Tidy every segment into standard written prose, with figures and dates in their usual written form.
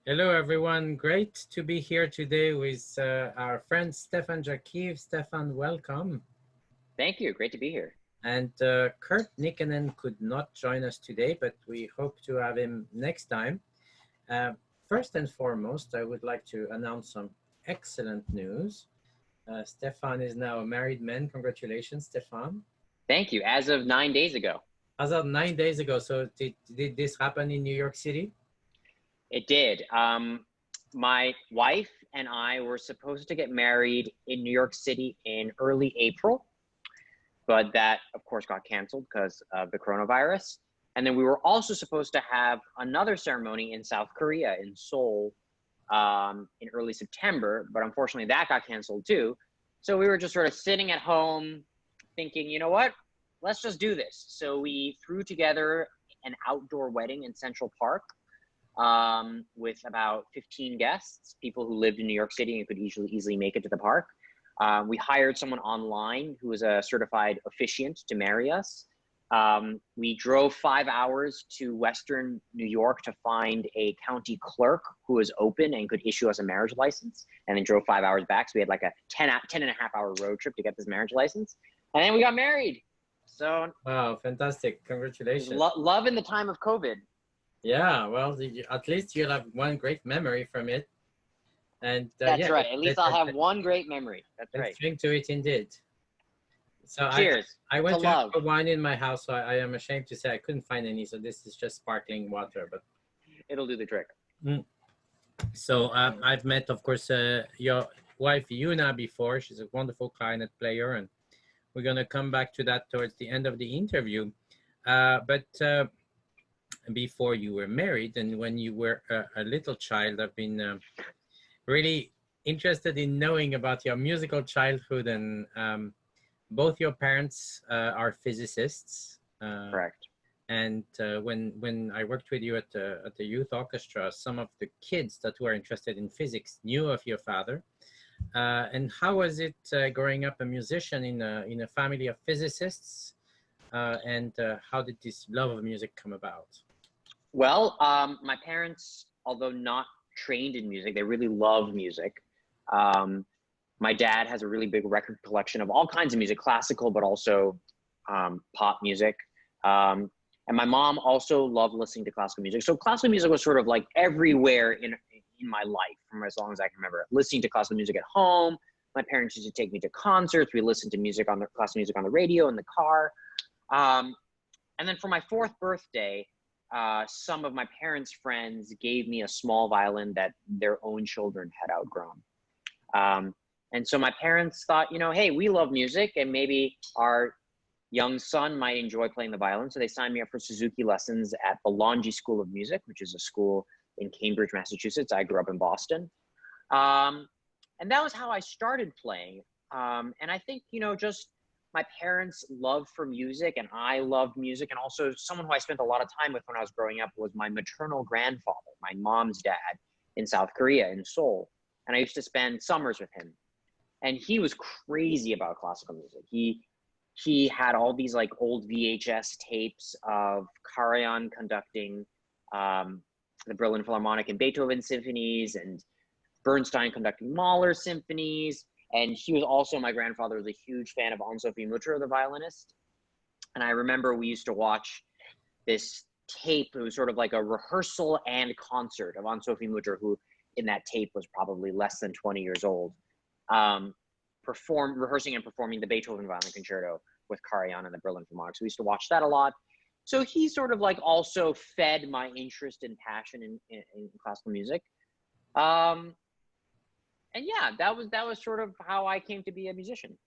Hello, everyone. Great to be here today with our friend Stefan Jackiw. Stefan, welcome. Thank you. Great to be here. And Kurt Nikkanen could not join us today, but we hope to have him next time. Uh, First and foremost, I would like to announce some excellent news. Stefan is now a married man. Congratulations, Stefan. Thank you. As of 9 days ago, As of 9 days ago, so did this happen in New York City? it did. My wife and I were supposed to get married in New York City in early April, but that, of course, got canceled because of the coronavirus. And then we were also supposed to have another ceremony in South Korea, in Seoul, in early September, but unfortunately that got canceled too. So we were just sort of sitting at home thinking, you know what, let's just do this. So we threw together an outdoor wedding in Central Park with about 15 guests, people who lived in New York City and could easily make it to the park. We hired someone online who was a certified officiant to marry us. We drove 5 hours to Western New York to find a county clerk who was open and could issue us a marriage license, and then drove 5 hours back. So we had like a 10 and a half hour road trip to get this marriage license. And then we got married. So Wow, fantastic. Congratulations. love in the time of COVID. Yeah, well, at least you'll have one great memory from it. And That's yeah, right. At least I'll have one great memory. That's let's right. drink to it indeed. So Cheers. I went to to have love. a wine in my house, so I am ashamed to say I couldn't find any. So this is just sparkling water. But It'll do the trick. so I've met, of course, your wife Yuna before. She's a wonderful clarinet player, and we're gonna come back to that towards the end of the interview. But before you were married and when you were a little child, I've been really interested in knowing about your musical childhood, and both your parents are physicists. Correct. And when I worked with you at the youth orchestra, some of the kids that were interested in physics knew of your father. And how was it growing up a musician in a family of physicists? And how did this love of music come about? Well, my parents, although not trained in music, they really love music. My dad has a really big record collection of all kinds of music, classical, but also pop music. And my mom also loved listening to classical music. So classical music was sort of like everywhere in my life from as long as I can remember. Listening to classical music at home. My parents used to take me to concerts. We listened to music on the classical music on the radio in the car. And then for my 4th birthday, some of my parents' friends gave me a small violin that their own children had outgrown. And so my parents thought, you know, hey, we love music and maybe our young son might enjoy playing the violin. So they signed me up for Suzuki lessons at the Longy School of Music, which is a school in Cambridge, Massachusetts. I grew up in Boston. And that was how I started playing. And I think, you know, just my parents' love for music, and I loved music. And also someone who I spent a lot of time with when I was growing up was my maternal grandfather, my mom's dad, in South Korea, in Seoul. And I used to spend summers with him. And he was crazy about classical music. He had all these like old VHS tapes of Karajan conducting the Berlin Philharmonic and Beethoven symphonies, and Bernstein conducting Mahler symphonies. And he was also, my grandfather was a huge fan of Anne-Sophie Mutter, the violinist. And I remember we used to watch this tape. It was sort of like a rehearsal and concert of Anne-Sophie Mutter, who in that tape was probably less than 20 years old, rehearsing and performing the Beethoven Violin Concerto with Karajan and the Berlin Philharmonic. So we used to watch that a lot. So he sort of like also fed my interest and passion in classical music. And yeah, that was sort of how I came to be a musician.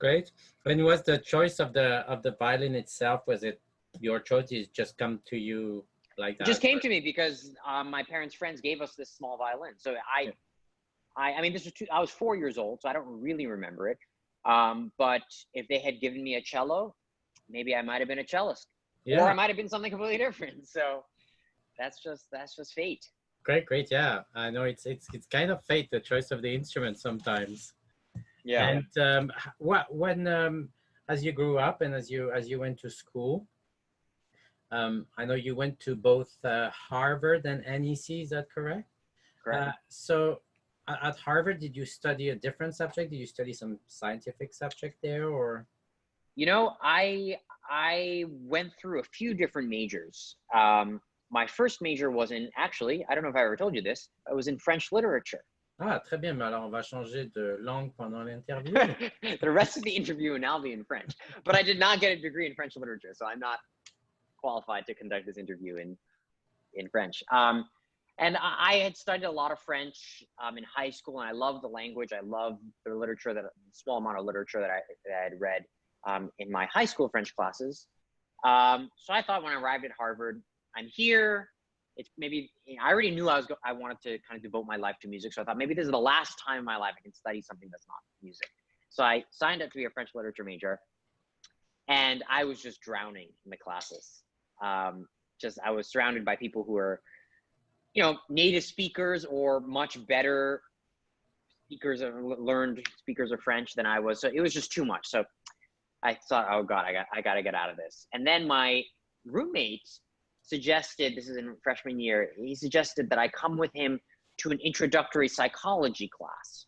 Great. When was the choice of the violin itself? Was it your choice? It just come to you like that? It just came to me because my parents' friends gave us this small violin. So I mean, I was 4 years old, so I don't really remember it. But if they had given me a cello, maybe I might have been a cellist, or I might have been something completely different. So that's just fate. Great. Yeah, I know it's kind of fate, the choice of the instrument sometimes. Yeah. And when as you grew up and as you went to school, I know you went to both Harvard and NEC. Is that correct? correct. So at Harvard, did you study a different subject? Did you study some scientific subject there, or? You know, I went through a few different majors. My first major was in, actually, I don't know if I ever told you this, it was in French literature. Ah, très bien. Mais alors, on va changer de langue pendant l'interview. The rest of the interview will now be in French. But I did not get a degree in French literature, so I'm not qualified to conduct this interview in French. And I had studied a lot of French in high school, and I loved the language. I loved the literature, the small amount of literature that I had read in my high school French classes. So I thought when I arrived at Harvard, I'm here. It's maybe, I already knew I wanted to kind of devote my life to music. So I thought maybe this is the last time in my life I can study something that's not music. So I signed up to be a French literature major, and I was just drowning in the classes. I was surrounded by people who were, you know, native speakers or much better speakers or learned speakers of French than I was. So it was just too much. So I thought, oh God, I got to get out of this. And then my roommate suggested, this is in freshman year, he suggested that I come with him to an introductory psychology class.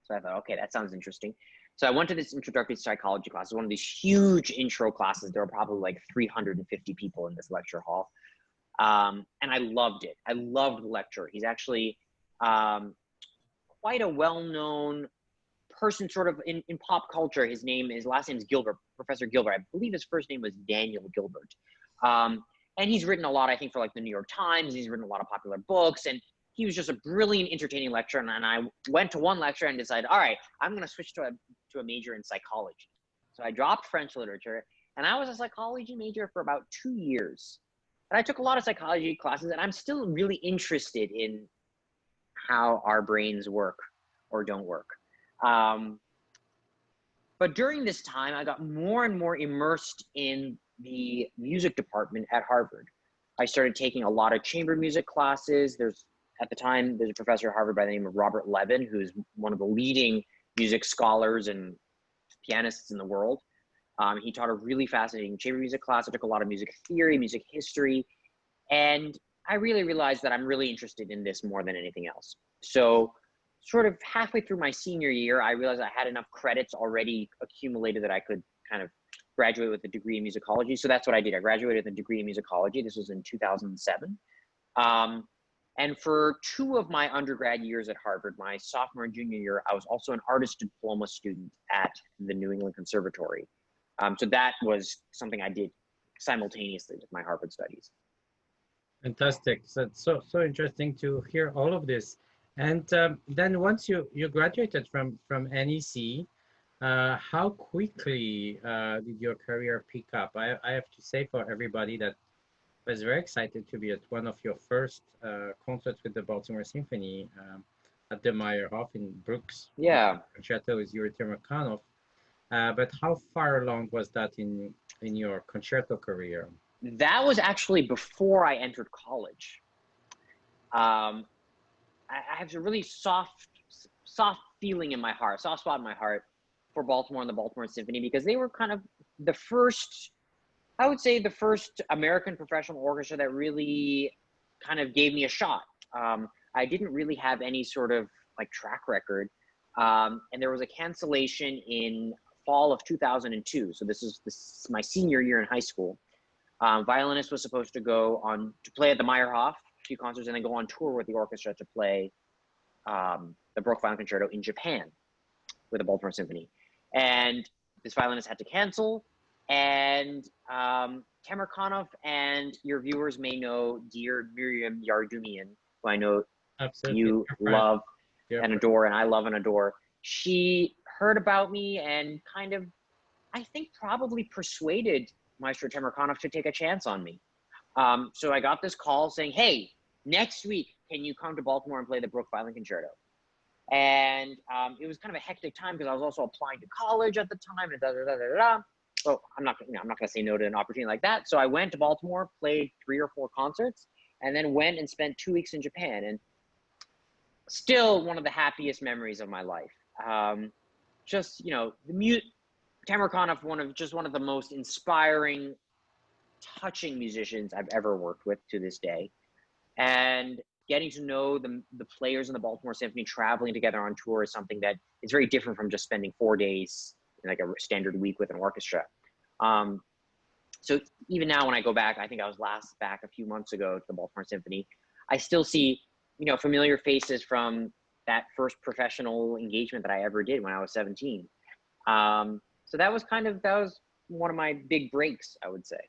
So I thought, okay, that sounds interesting. So I went to this introductory psychology class. It was one of these huge intro classes. There were probably like 350 people in this lecture hall. And I loved it. I loved the lecturer. He's actually quite a well-known person sort of in pop culture. His last name is Gilbert, Professor Gilbert. I believe his first name was Daniel Gilbert. And he's written a lot, I think, for like the New York Times. He's written a lot of popular books, and he was just a brilliant, entertaining lecturer. And I went to one lecture and decided, all right, I'm going to switch to a major in psychology. So I dropped French literature, and I was a psychology major for about 2 years. And I took a lot of psychology classes, and I'm still really interested in how our brains work or don't work. But during this time, I got more and more immersed in the music department at Harvard. I started taking a lot of chamber music classes. At the time, there's a professor at Harvard by the name of Robert Levin, who's one of the leading music scholars and pianists in the world. He taught a really fascinating chamber music class. I took a lot of music theory, music history, and I really realized that I'm really interested in this more than anything else. So sort of halfway through my senior year, I realized I had enough credits already accumulated that I could kind of graduate with a degree in musicology. So that's what I did. I graduated with a degree in musicology. This was in 2007. And for 2 of my undergrad years at Harvard, my sophomore and junior year, I was also an artist diploma student at the New England Conservatory. So that was something I did simultaneously with my Harvard studies. Fantastic. So it's so interesting to hear all of this. And then once you graduated from NEC, how quickly did your career pick up? I have to say for everybody that I was very excited to be at one of your first concerts with the Baltimore Symphony at the Meyerhoff in Brooks. Yeah. Concerto with Yuri Termakhanov. But how far along was that in your concerto career? That was actually before I entered college. I have a really soft feeling in my heart, soft spot in my heart for Baltimore and the Baltimore Symphony, because they were kind of the first, I would say the first American professional orchestra that really kind of gave me a shot. I didn't really have any sort of like track record. And there was a cancellation in fall of 2002. So this is my senior year in high school. Violinist was supposed to go on to play at the Meyerhoff, a few concerts, and then go on tour with the orchestra to play the Baroque Violin Concerto in Japan with the Baltimore Symphony. And this violinist had to cancel. And Temirkanov, and your viewers may know dear Miriam Yardumian, who I know Absolutely. you love and adore, and I love and adore. She heard about me and kind of, I think, probably persuaded Maestro Temirkanov to take a chance on me. So I got this call saying, hey, next week, can you come to Baltimore and play the Baroque Violin Concerto? And it was kind of a hectic time because I was also applying to college at the time, and So I'm not going to say no to an opportunity like that. So I went to Baltimore, played 3 or 4 concerts, and then went and spent 2 weeks in Japan. And still one of the happiest memories of my life. Just, you know, Temirkanov, one of the most inspiring, touching musicians I've ever worked with to this day. And getting to know the players in the Baltimore Symphony, traveling together on tour is something that is very different from just spending 4 days in like a standard week with an orchestra. So even now when I go back, I think I was last back a few months ago to the Baltimore Symphony, I still see, you know, familiar faces from that first professional engagement that I ever did when I was 17. So that was one of my big breaks, I would say.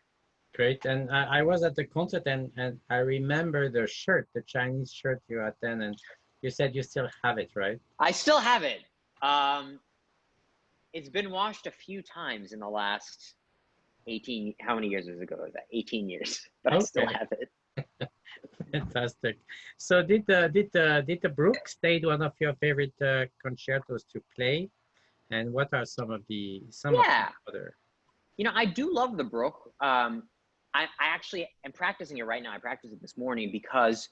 Great. And I was at the concert, and I remember the shirt, the Chinese shirt you had then, and you said you still have it, right? I still have it. It's been washed a few times in the last 18, how many years ago was that? 18 years, but I still have it. Fantastic. So did the Brook stay one of your favorite concertos to play? And what are some of the other? You know, I do love the Brook. I actually am practicing it right now. I practiced it this morning because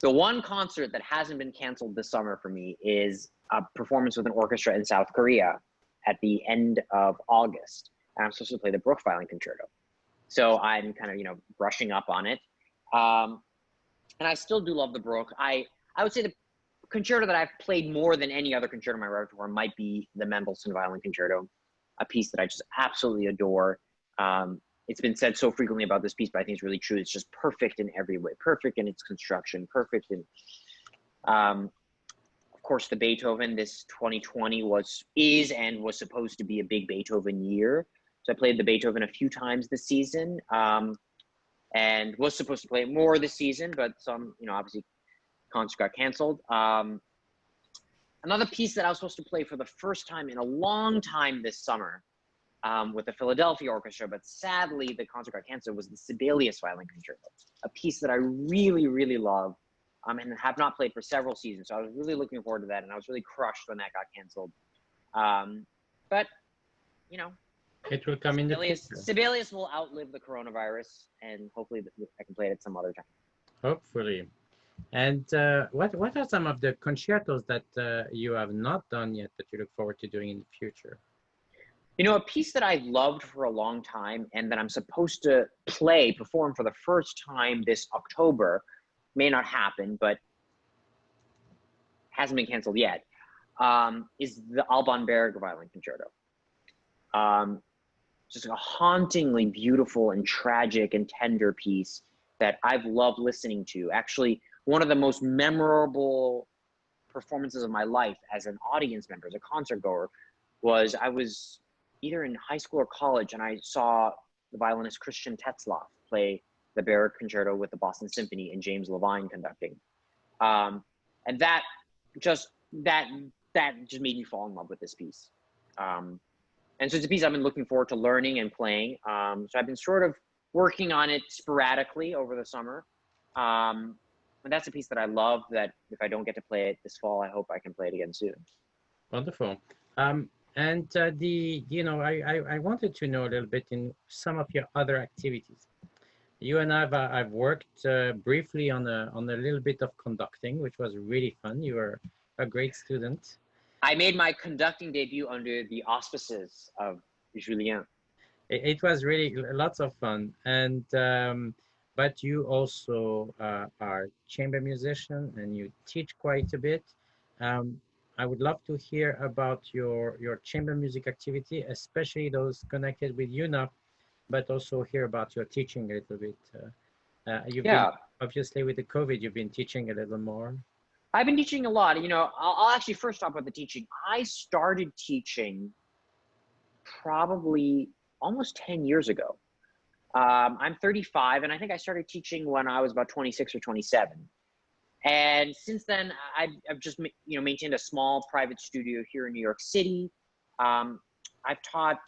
the one concert that hasn't been canceled this summer for me is a performance with an orchestra in South Korea at the end of August. And I'm supposed to play the Brook Violin Concerto. So I'm kind of, you know, brushing up on it. And I still do love the Brook. I would say the concerto that I've played more than any other concerto in my repertoire might be the Mendelssohn Violin Concerto, a piece that I just absolutely adore. It's been said so frequently about this piece, but I think it's really true. It's just perfect in every way, perfect in its construction, perfect in, of course, the Beethoven. This 2020 is and was supposed to be a big Beethoven year. So I played the Beethoven a few times this season, and was supposed to play it more this season, but some, you know, obviously concerts got canceled. Another piece that I was supposed to play for the first time in a long time this summer, with the Philadelphia Orchestra, but sadly the concert got canceled, was the Sibelius Violin Concerto, a piece that I really, really love, and have not played for several seasons. So I was really looking forward to that, and I was really crushed when that got canceled. But, you know, it will come in the future. Sibelius will outlive the coronavirus, and hopefully I can play it at some other time. Hopefully. And what are some of the concertos that you have not done yet that you look forward to doing in the future? You know, a piece that I loved for a long time and that I'm supposed to perform for the first time this October, may not happen, but hasn't been canceled yet, is the Alban Berg Violin Concerto. Just a hauntingly beautiful and tragic and tender piece that I've loved listening to. Actually, one of the most memorable performances of my life as an audience member, as a concert goer, was I was either in high school or college, and I saw the violinist Christian Tetzlaff play the Berg Concerto with the Boston Symphony and James Levine conducting. And that just made me fall in love with this piece. And so it's a piece I've been looking forward to learning and playing. So I've been sort of working on it sporadically over the summer. And that's a piece that I love, that if I don't get to play it this fall, I hope I can play it again soon. Wonderful. And you know, I wanted to know a little bit in some of your other activities. You and I've worked briefly on a little bit of conducting, which was really fun. You were a great student. I made my conducting debut under the auspices of Julien. It was really lots of fun. And but you also are chamber musician and you teach quite a bit. I would love to hear about your chamber music activity, especially those connected with UNA, but also hear about your teaching a little bit. You've been, obviously with the COVID, you've been teaching a little more. I've been teaching a lot. You know, I'll actually first talk about the teaching. I started teaching probably almost 10 years ago. I'm 35, and I think I started teaching when I was about 26 or 27. And since then, I've just, you know, maintained a small private studio here in New York City. I've taught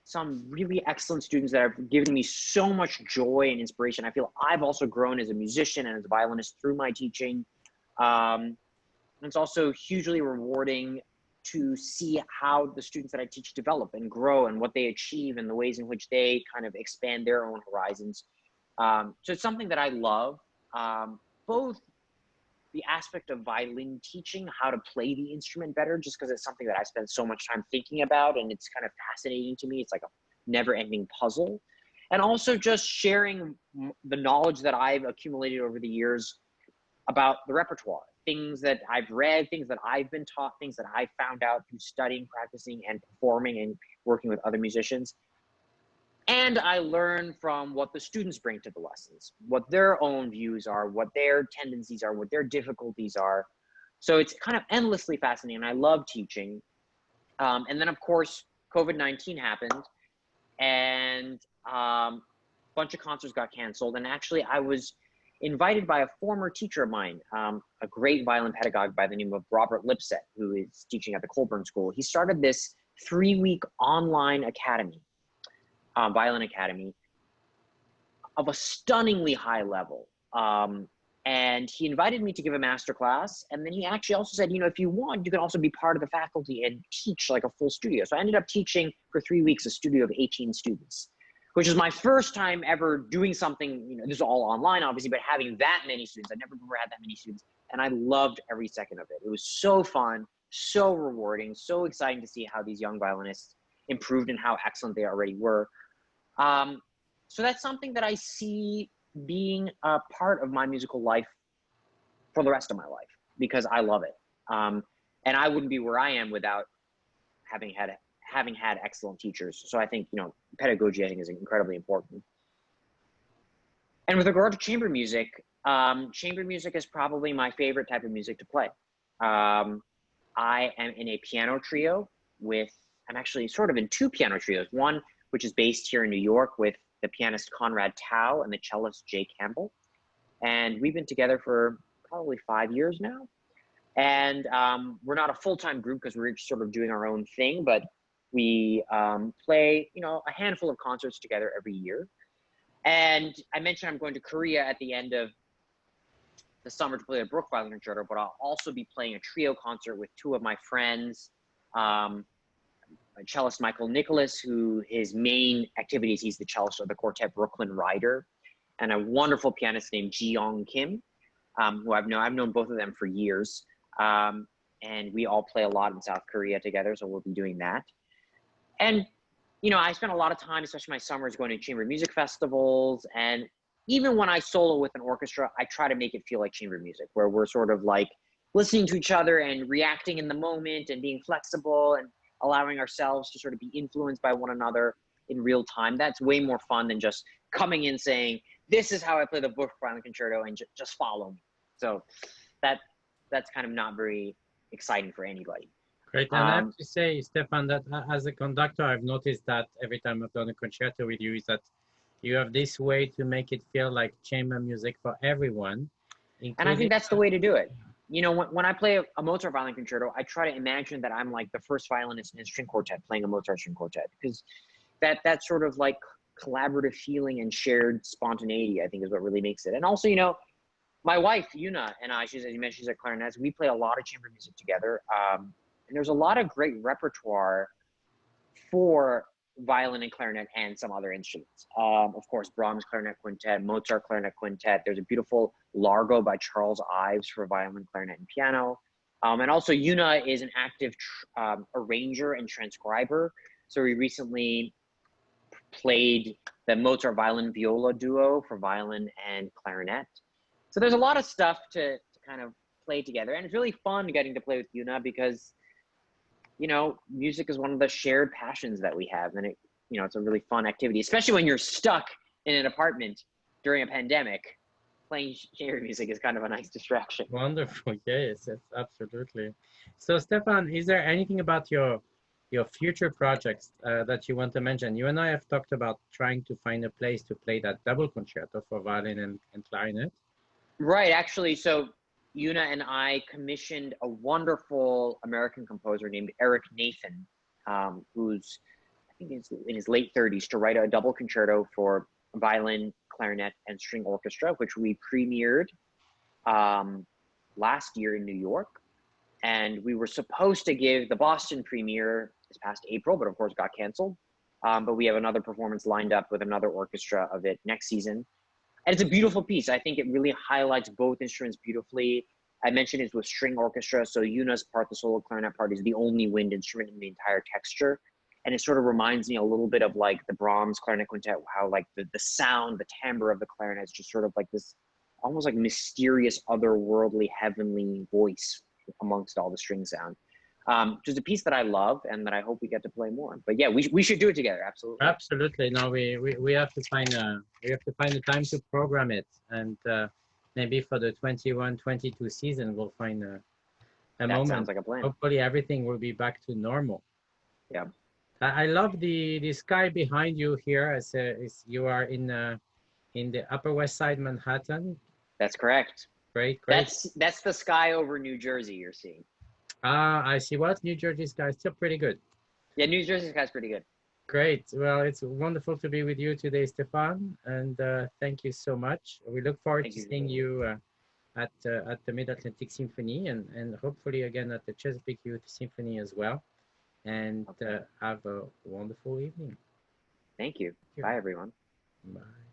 some really excellent students that have given me so much joy and inspiration. I feel I've also grown as a musician and as a violinist through my teaching. It's also hugely rewarding to see how the students that I teach develop and grow and what they achieve and the ways in which they kind of expand their own horizons. So it's something that I love, both the aspect of violin teaching, how to play the instrument better, just because it's something that I spend so much time thinking about and it's kind of fascinating to me. It's like a never-ending puzzle. And also just sharing the knowledge that I've accumulated over the years about the repertoire, things that I've read, things that I've been taught, things that I found out through studying, practicing, and performing and working with other musicians. And I learn from what the students bring to the lessons, what their own views are, what their tendencies are, what their difficulties are. So it's kind of endlessly fascinating. And I love teaching. And then, of course, COVID-19 happened, and a bunch of concerts got canceled. And actually, I was invited by a former teacher of mine, a great violin pedagogue by the name of Robert Lipset, who is teaching at the Colburn School. He started this 3-week online academy, violin academy, of a stunningly high level. And he invited me to give a master class. And then he actually also said, you know, if you want, you can also be part of the faculty and teach like a full studio. So I ended up teaching for 3 weeks a studio of 18 students, which is my first time ever doing something, you know, this is all online, obviously, but having that many students. I never before had that many students. And I loved every second of it. It was so fun, so rewarding, so exciting to see how these young violinists improved and how excellent they already were. So that's something that I see being a part of my musical life for the rest of my life, because I love it. And I wouldn't be where I am without having had excellent teachers. So I think, you know, pedagogy, I think, is incredibly important. And with regard to chamber music is probably my favorite type of music to play. I am in a piano trio I'm actually sort of in 2 piano trios, one which is based here in New York with the pianist Conrad Tao and the cellist Jay Campbell. And we've been together for probably 5 years now. And we're not a full-time group because we're sort of doing our own thing, but we play, you know, a handful of concerts together every year. And I mentioned I'm going to Korea at the end of the summer to play the Brook Violin Concerto, but I'll also be playing a trio concert with 2 of my friends, cellist Michael Nicholas, who his main activities, he's the cellist of the quartet Brooklyn Rider, and a wonderful pianist named Ji-Young Kim, who I've known both of them for years. And we all play a lot in South Korea together, so we'll be doing that. And, you know, I spend a lot of time, especially my summers, going to chamber music festivals. And even when I solo with an orchestra, I try to make it feel like chamber music, where we're sort of like listening to each other and reacting in the moment and being flexible and allowing ourselves to sort of be influenced by one another in real time. That's way more fun than just coming in saying, this is how I play the Brook Violin Concerto, and just follow me. So that's kind of not very exciting for anybody. Great. And I have to say, Stefan, that as a conductor, I've noticed that every time I've done a concerto with you, is that you have this way to make it feel like chamber music for everyone. And I think that's the way to do it. You know, when I play a Mozart violin concerto, I try to imagine that I'm like the first violinist in a string quartet playing a Mozart string quartet, because that sort of like collaborative feeling and shared spontaneity, I think, is what really makes it. And also, you know, my wife, Yuna, and I, as you mentioned, she's a clarinetist. We play a lot of chamber music together. And there's a lot of great repertoire for violin and clarinet and some other instruments. Of course, Brahms Clarinet Quintet, Mozart Clarinet Quintet. There's a beautiful Largo by Charles Ives for violin, clarinet, and piano. And also Yuna is an active arranger and transcriber. So we recently played the Mozart violin viola duo for violin and clarinet. So there's a lot of stuff to kind of play together. And it's really fun getting to play with Yuna because, you know, music is one of the shared passions that we have. And it's a really fun activity, especially when you're stuck in an apartment during a pandemic. Playing chamber music is kind of a nice distraction. Wonderful. Yes, absolutely. So Stefan, is there anything about your future projects that you want to mention? You and I have talked about trying to find a place to play that double concerto for violin and clarinet. Right, actually. So Yuna and I commissioned a wonderful American composer named Eric Nathan, who's, I think he's in his late 30s, to write a double concerto for violin, clarinet, and string orchestra, which we premiered last year in New York. And we were supposed to give the Boston premiere this past April, but of course got canceled. But we have another performance lined up with another orchestra of it next season. And it's a beautiful piece. I think it really highlights both instruments beautifully. I mentioned it's with string orchestra. So Yuna's part, the solo clarinet part, is the only wind instrument in the entire texture. And it sort of reminds me a little bit of like the Brahms Clarinet Quintet, how like the sound, the timbre of the clarinet is just sort of like this almost like mysterious, otherworldly, heavenly voice amongst all the string sound. Which is a piece that I love and that I hope we get to play more. But yeah, we should do it together. Absolutely. Absolutely. No, we have to find the time to program it, and maybe for the 21-22 season, we'll find a That moment. sounds like a plan. Hopefully, everything will be back to normal. Yeah. I love the sky behind you here, as you are in the Upper West Side, Manhattan. That's correct. Great, great. That's the sky over New Jersey you're seeing. Ah, I see. What New Jersey sky is still pretty good. Yeah, New Jersey sky's pretty good. Great. Well, it's wonderful to be with you today, Stefan, and thank you so much. We look forward to seeing you at the Mid-Atlantic Symphony, and hopefully again at the Chesapeake Youth Symphony as well. And have a wonderful evening. Thank you. Bye, everyone. Bye.